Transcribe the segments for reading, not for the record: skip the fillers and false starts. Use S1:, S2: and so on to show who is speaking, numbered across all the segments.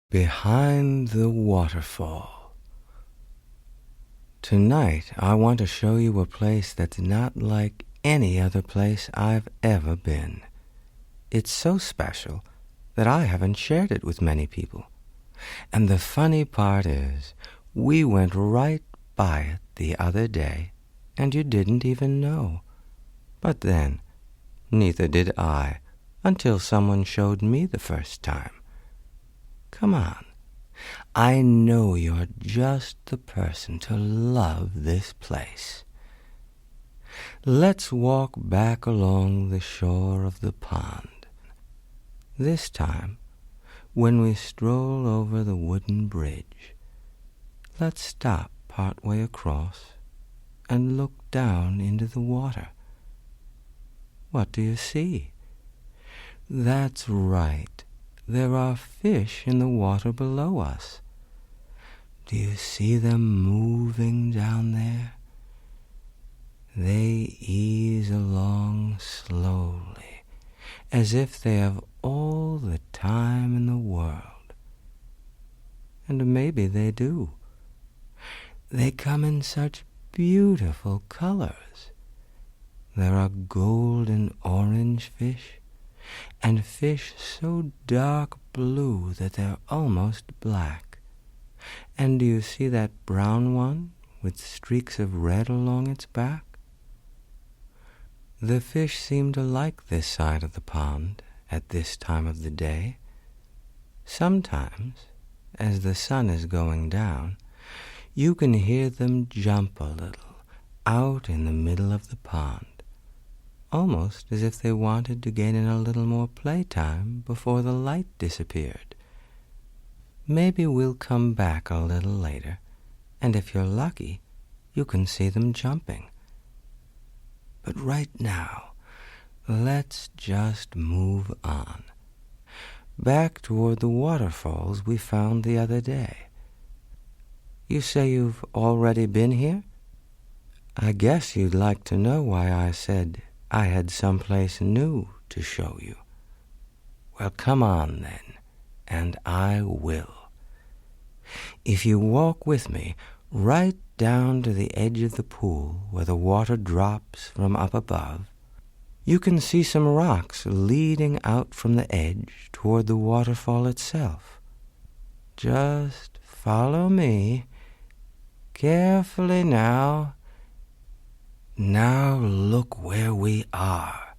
S1: Behind the Waterfall. Tonight, I want to show you a place that's not like any other place I've ever been. It's so special that I haven't shared it with many people. And the funny part is, we went right by it the other day, and you didn't even know. But then, neither did I, until someone showed me the first time. Come on. I know you're just the person to love this place. Let's walk back along the shore of the pond. This time, when we stroll over the wooden bridge, let's stop partway across and look down into the water. What do you see? That's right. There are fish in the water below us. Do you see them moving down there? They ease along slowly, as if they have all the time in the world. And maybe they do. They come in such beautiful colors. There are golden orange fish, and fish so dark blue that they're almost black. And do you see that brown one with streaks of red along its back? The fish seem to like this side of the pond at this time of the day. Sometimes, as the sun is going down, you can hear them jump a little out in the middle of the pond, almost as if they wanted to get in a little more playtime before the light disappeared. Maybe we'll come back a little later, and if you're lucky, you can see them jumping. But right now, let's just move on, back toward the waterfalls we found the other day. You say you've already been here? I guess you'd like to know why I said I had someplace new to show you. Well, come on then, and I will. If you walk with me right down to the edge of the pool where the water drops from up above, you can see some rocks leading out from the edge toward the waterfall itself. Just follow me. Carefully now. Now look where we are.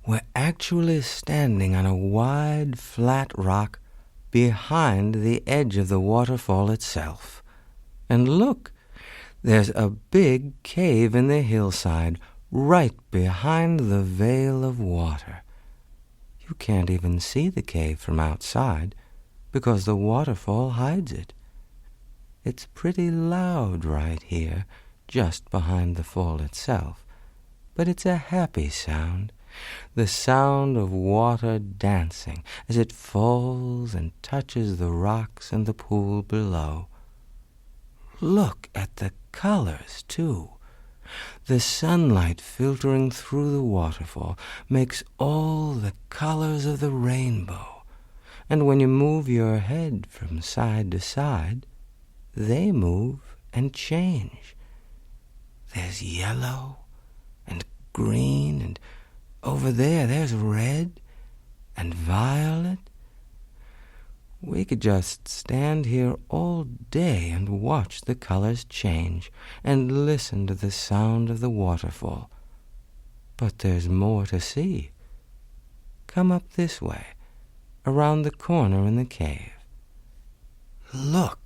S1: We're actually standing on a wide, flat rock behind the edge of the waterfall itself. And look, there's a big cave in the hillside right behind the veil of water. You can't even see the cave from outside because the waterfall hides it. It's pretty loud right here, just behind the fall itself, but it's a happy sound, the sound of water dancing as it falls and touches the rocks and the pool below. Look at the colors, too. The sunlight filtering through the waterfall makes all the colors of the rainbow, and when you move your head from side to side, they move and change. There's yellow and green, and over there's red and violet. We could just stand here all day and watch the colors change and listen to the sound of the waterfall. But there's more to see. Come up this way, around the corner in the cave. Look,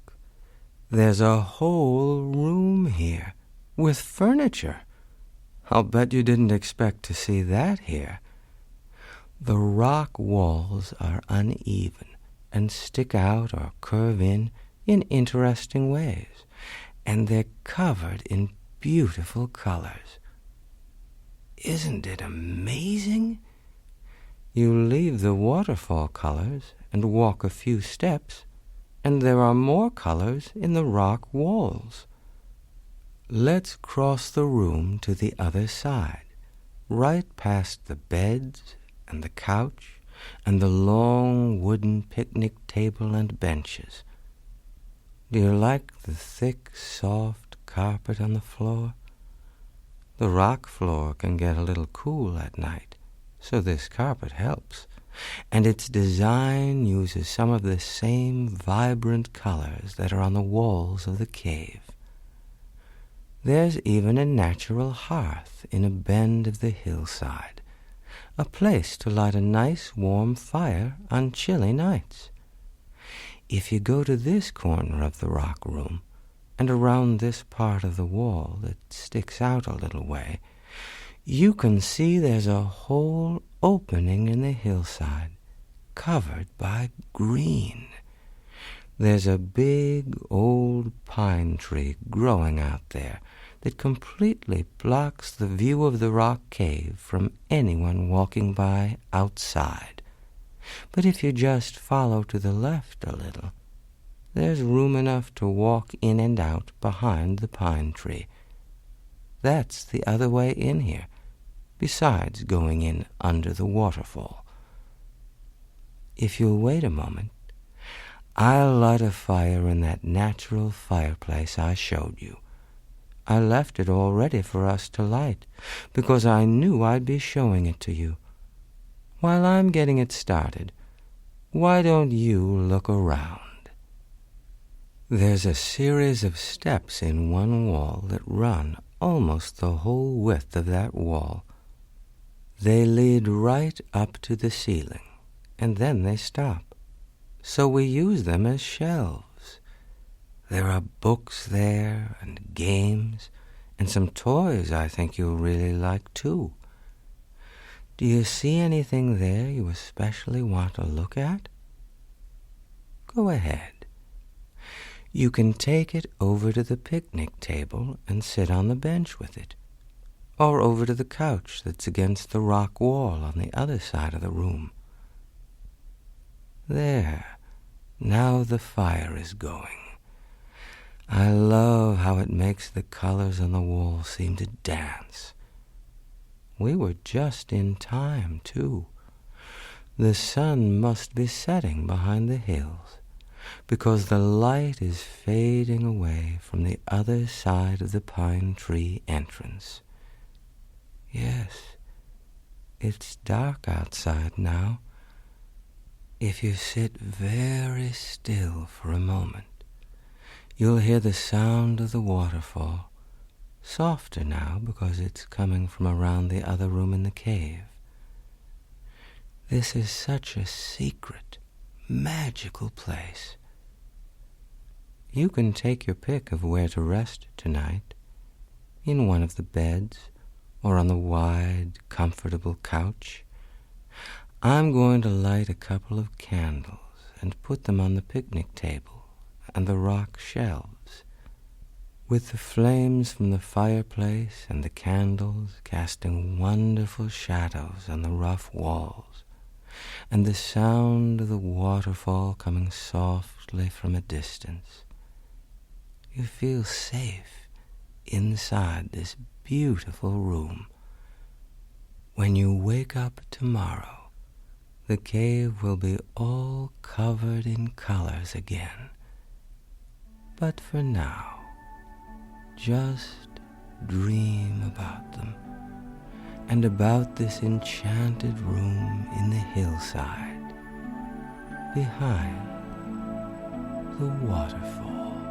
S1: there's a whole room here with furniture. I'll bet you didn't expect to see that here. The rock walls are uneven and stick out or curve in interesting ways, and they're covered in beautiful colors. Isn't it amazing? You leave the waterfall colors and walk a few steps, and there are more colors in the rock walls. Let's cross the room to the other side, right past the beds and the couch and the long wooden picnic table and benches. Do you like the thick, soft carpet on the floor? The rock floor can get a little cool at night, so this carpet helps, and its design uses some of the same vibrant colors that are on the walls of the cave. There's even a natural hearth in a bend of the hillside, a place to light a nice warm fire on chilly nights. If you go to this corner of the rock room, and around this part of the wall that sticks out a little way, you can see there's a whole opening in the hillside, covered by green. There's a big old pine tree growing out there that completely blocks the view of the rock cave from anyone walking by outside. But if you just follow to the left a little, there's room enough to walk in and out behind the pine tree. That's the other way in here, besides going in under the waterfall. If you'll wait a moment, I'll light a fire in that natural fireplace I showed you. I left it all ready for us to light, because I knew I'd be showing it to you. While I'm getting it started, why don't you look around? There's a series of steps in one wall that run almost the whole width of that wall. They lead right up to the ceiling, and then they stop. So we use them as shelves. There are books there, and games, and some toys I think you'll really like too. Do you see anything there you especially want to look at? Go ahead. You can take it over to the picnic table and sit on the bench with it, or over to the couch that's against the rock wall on the other side of the room. There, now the fire is going. I love how it makes the colors on the wall seem to dance. We were just in time, too. The sun must be setting behind the hills, because the light is fading away from the other side of the pine tree entrance. Yes, it's dark outside now. If you sit very still for a moment, you'll hear the sound of the waterfall, softer now because it's coming from around the other room in the cave. This is such a secret, magical place. You can take your pick of where to rest tonight, in one of the beds, or on the wide, comfortable couch. I'm going to light a couple of candles and put them on the picnic table and the rock shelves, with the flames from the fireplace and the candles casting wonderful shadows on the rough walls, and the sound of the waterfall coming softly from a distance. You feel safe inside this beautiful room. When you wake up tomorrow, the cave will be all covered in colors again. But for now, just dream about them, and about this enchanted room in the hillside, behind the waterfall.